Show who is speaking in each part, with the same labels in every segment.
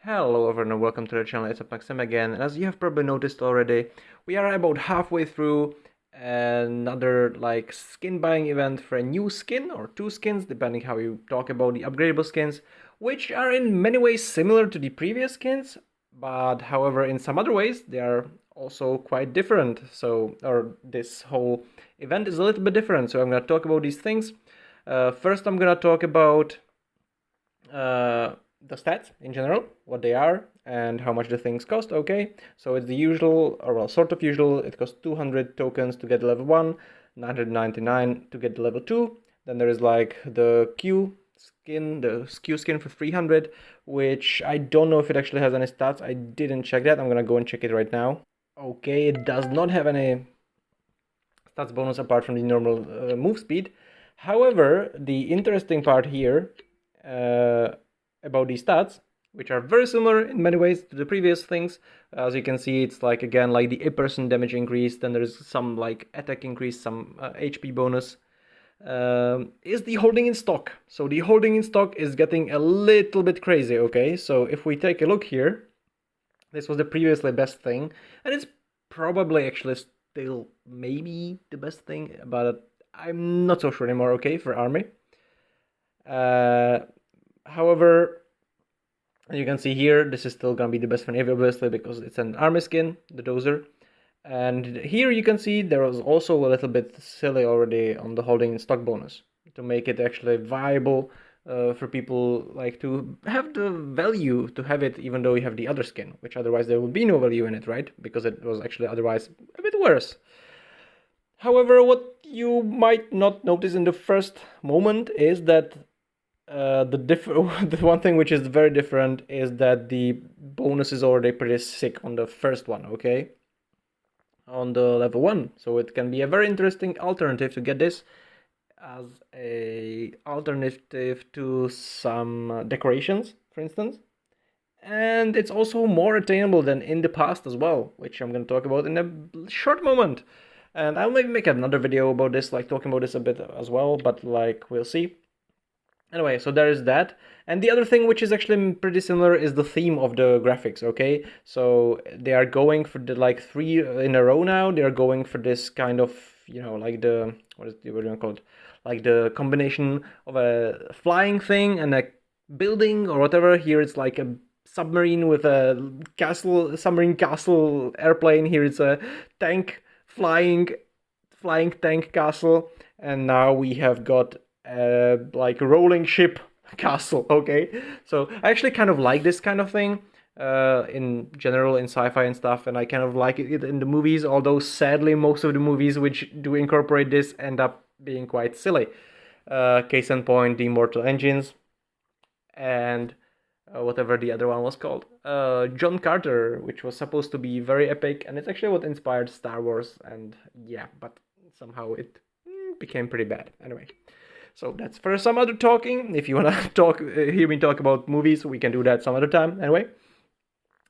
Speaker 1: Hello everyone and welcome to the channel. It's Maxim again, and as you have probably noticed already, we are about halfway through another skin buying event for a new skin or two skins, depending how you talk about the upgradable skins, which are in many ways similar to the previous skins, but however in some other ways they are also quite different. This whole event is a little bit different, so I'm gonna talk about these things. First I'm gonna talk about the stats in general, what they are, and how much the things cost. Okay, so it's the usual, or well, sort of usual. It costs 200 tokens to get level 1, 999 to get level 2. Then there is like the Q skin for 300, which I don't know if it actually has any stats. I didn't check that. I'm gonna go and check it right now. Okay, it does not have any stats bonus apart from the normal move speed. However, the interesting part here about these stats, which are very similar in many ways to the previous things. As you can see, it's like again like the 8% damage increase, then there's some like attack increase, some HP bonus, is the holding in stock. So the holding in stock is getting a little bit crazy. Okay, so if we take a look here, this was the previously best thing, and it's probably actually still maybe the best thing, but I'm not so sure anymore. Okay, for army. However, you can see here, this is still gonna be the best for Navy, obviously, because it's an army skin, the dozer. And here you can see there was also a little bit silly already on the holding in stock bonus to make it actually viable for people like to have the value to have it, even though you have the other skin, which otherwise there would be no value in it, right? Because it was actually otherwise a bit worse. However, what you might not notice in the first moment is that the one thing which is very different is that the bonus is already pretty sick on the first one, okay? On the level 1. So it can be a very interesting alternative to get this as a alternative to some decorations, for instance. And it's also more attainable than in the past as well, which I'm going to talk about in a short moment. And I'll maybe make another video about this, like talking about this a bit as well, but like we'll see. Anyway, so there is that. And the other thing which is actually pretty similar is the theme of the graphics, okay? So they are going for the like 3 in a row now. They are going for this kind of, like the, what do you call it? Like the combination of a flying thing and a building or whatever. Here it's like a submarine with a submarine castle airplane. Here it's a tank flying tank castle. And now we have got like a rolling ship castle. Okay, so I actually kind of like this kind of thing in general in sci-fi and stuff, and I kind of like it in the movies, although sadly most of the movies which do incorporate this end up being quite silly. Case in point, the Immortal Engines and whatever the other one was called, John Carter, which was supposed to be very epic, and it's actually what inspired Star Wars, and yeah, but somehow it became pretty bad anyway. So that's for some other talking. If you wanna hear me talk about movies, we can do that some other time. Anyway,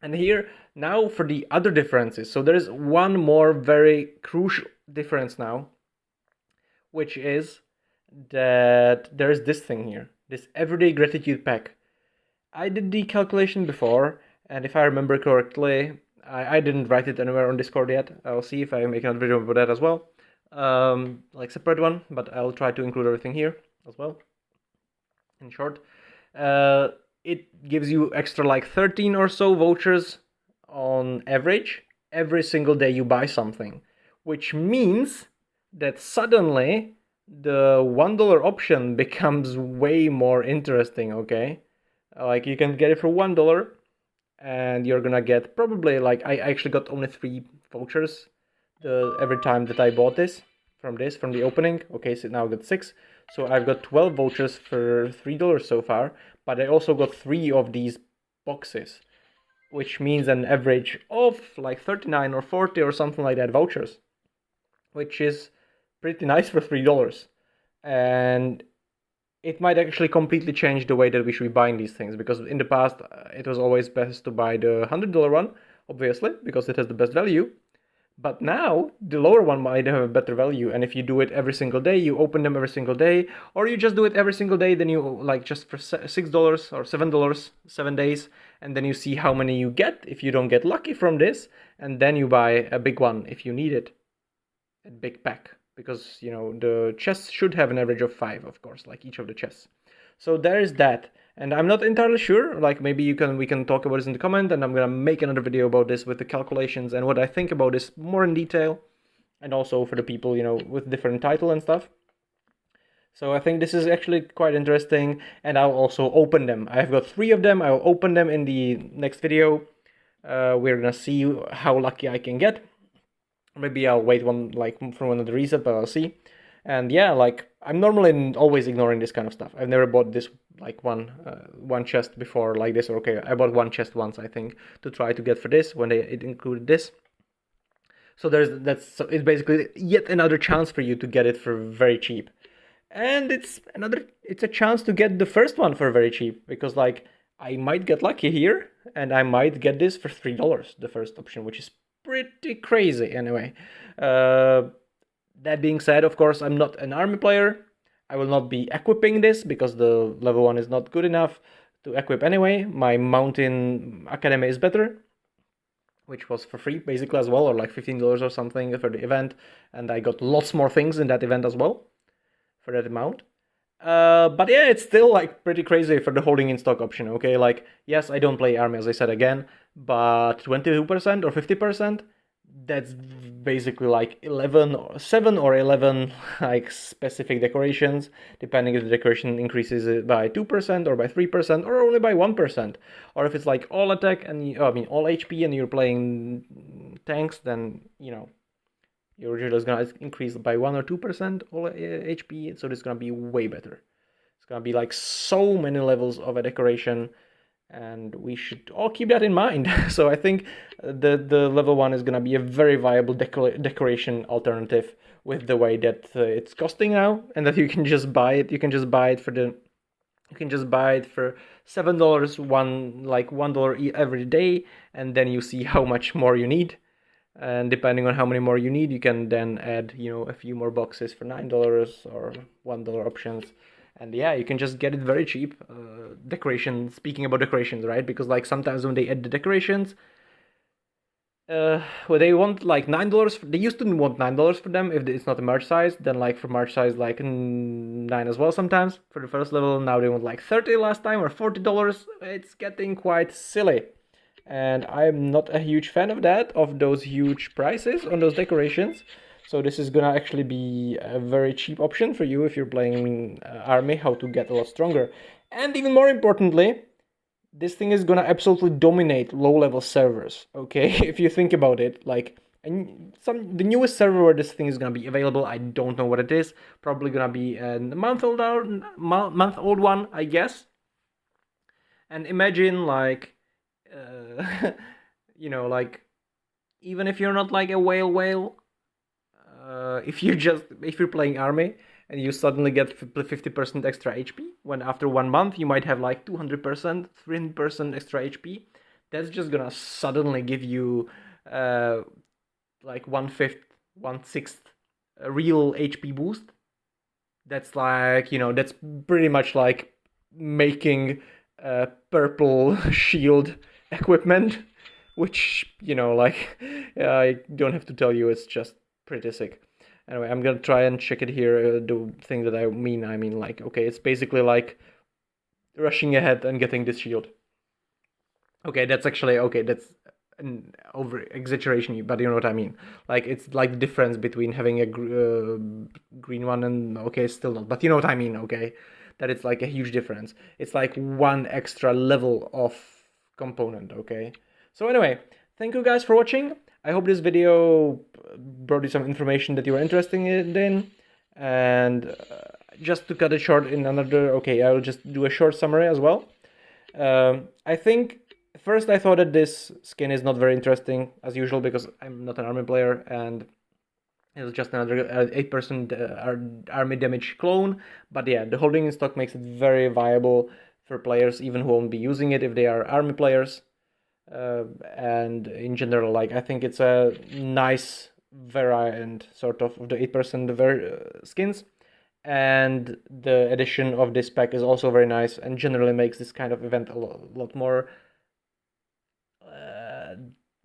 Speaker 1: and here now for the other differences. So there is one more very crucial difference now, which is that there is this thing here, this everyday gratitude pack. I did the calculation before, and if I remember correctly, I didn't write it anywhere on Discord yet. I'll see if I make another video about that as well. Like separate one, but I'll try to include everything here as well. In short, it gives you extra like 13 or so vouchers on average every single day you buy something, which means that suddenly the $1 option becomes way more interesting. Okay, like you can get it for $1 and you're gonna get probably like I actually got only 3 vouchers every time that I bought this from the opening. Okay, so now I got 6, so I've got 12 vouchers for $3 so far, but I also got 3 of these boxes, which means an average of like 39 or 40 or something like that vouchers, which is pretty nice for $3. And it might actually completely change the way that we should be buying these things, because in the past it was always best to buy the $100 one, obviously, because it has the best value. But now, the lower one might have a better value, and if you do it every single day, you open them every single day, or you just do it every single day, then you, like, just for $6 or $7, 7 days, and then you see how many you get if you don't get lucky from this, and then you buy a big one if you need it, a big pack, because, you know, the chests should have an average of 5, of course, like each of the chests. So there is that. And I'm not entirely sure, like maybe we can talk about this in the comment, and I'm gonna make another video about this with the calculations and what I think about this more in detail, and also for the people, you know, with different title and stuff. So I think this is actually quite interesting, and I'll also open them. I've got 3 of them. I'll open them in the next video. We're gonna see how lucky I can get. Maybe I'll wait one, like, for one of the reset, but I'll see. And yeah, like, I'm normally always ignoring this kind of stuff. I've never bought this, like, one chest before like this. Or okay, I bought one chest once, I think, to try to get for this when it included this. So it's basically yet another chance for you to get it for very cheap. And it's a chance to get the first one for very cheap, because, like, I might get lucky here and I might get this for $3, the first option, which is pretty crazy anyway. That being said, of course, I'm not an army player. I will not be equipping this because the level 1 is not good enough to equip anyway. My Mountain Academy is better, which was for free basically as well, or like $15 or something for the event. And I got lots more things in that event as well for that amount. But yeah, it's still, like, pretty crazy for the holding in stock option, okay? Like, yes, I don't play army, as I said again, but 22% or 50%, that's basically like 7 or 11 like specific decorations, depending if the decoration increases by 2% or by 3% or only by 1%. Or if it's like all attack and all HP and you're playing tanks, then, you know, your usually is gonna increase by 1 or 2% all HP, so it's gonna be way better. It's gonna be like so many levels of a decoration, and we should all keep that in mind. So I think the level 1 is gonna be a very viable decoration alternative with the way that it's costing now, and that you can just buy it. You can just buy it for $7, $1 every day, and then you see how much more you need. And depending on how many more you need, you can then add, you know, a few more boxes for $9 or $1 options. And yeah, you can just get it very cheap. Decorations, speaking about decorations, right? Because, like, sometimes when they add the decorations, well, they want like $9. They used to want $9 for them if it's not a merge size. Then, like, for merge size, like 9 as well sometimes for the first level. Now they want like 30 last time or $40. It's getting quite silly. And I'm not a huge fan of that, of those huge prices on those decorations. So this is gonna actually be a very cheap option for you if you're playing army, how to get a lot stronger. And even more importantly, this thing is gonna absolutely dominate low-level servers, okay? If you think about it, like, and the newest server where this thing is gonna be available, I don't know what it is. Probably gonna be a month-old one, I guess. And imagine, like, you know, like, even if you're not like a whale, if you're playing army and you suddenly get 50% extra HP, when after 1 month you might have like 200%, 300% extra HP, that's just gonna suddenly give you like 1/5, 1/6 real HP boost. That's like, you know, that's pretty much like making purple shield equipment, which, you know, like, I don't have to tell you, it's just pretty sick. Anyway, I'm gonna try and check it here. The thing that I mean, like, okay, it's basically like rushing ahead and getting this shield. Okay, that's actually, okay, that's an over exaggeration, but you know what I mean. Like, it's like the difference between having a green one and, okay, still not, but you know what I mean, okay? That it's like a huge difference. It's like 1 extra level of component, okay? So anyway, thank you guys for watching. I hope this video brought you some information that you were interested in. And just to cut it short in another, okay, I'll just do a short summary as well. I think first I thought that this skin is not very interesting as usual, because I'm not an army player and it's just another 8% army damage clone. But yeah, the holding in stock makes it very viable for players even who won't be using it if they are army players. and in general, like, I think it's a nice variant sort of the 8% skins, and the addition of this pack is also very nice and generally makes this kind of event a lot more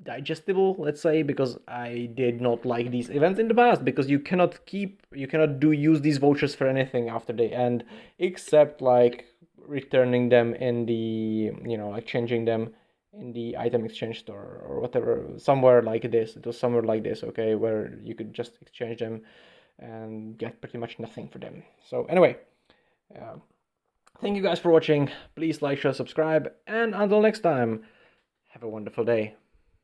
Speaker 1: digestible, let's say, because I did not like these events in the past, because you cannot use these vouchers for anything after they end, except like returning them in the, like changing them in the item exchange store or whatever, somewhere like this. It was somewhere like this, okay, where you could just exchange them and get pretty much nothing for them. So anyway, thank you guys for watching. Please like, share, subscribe, and until next time, have a wonderful day.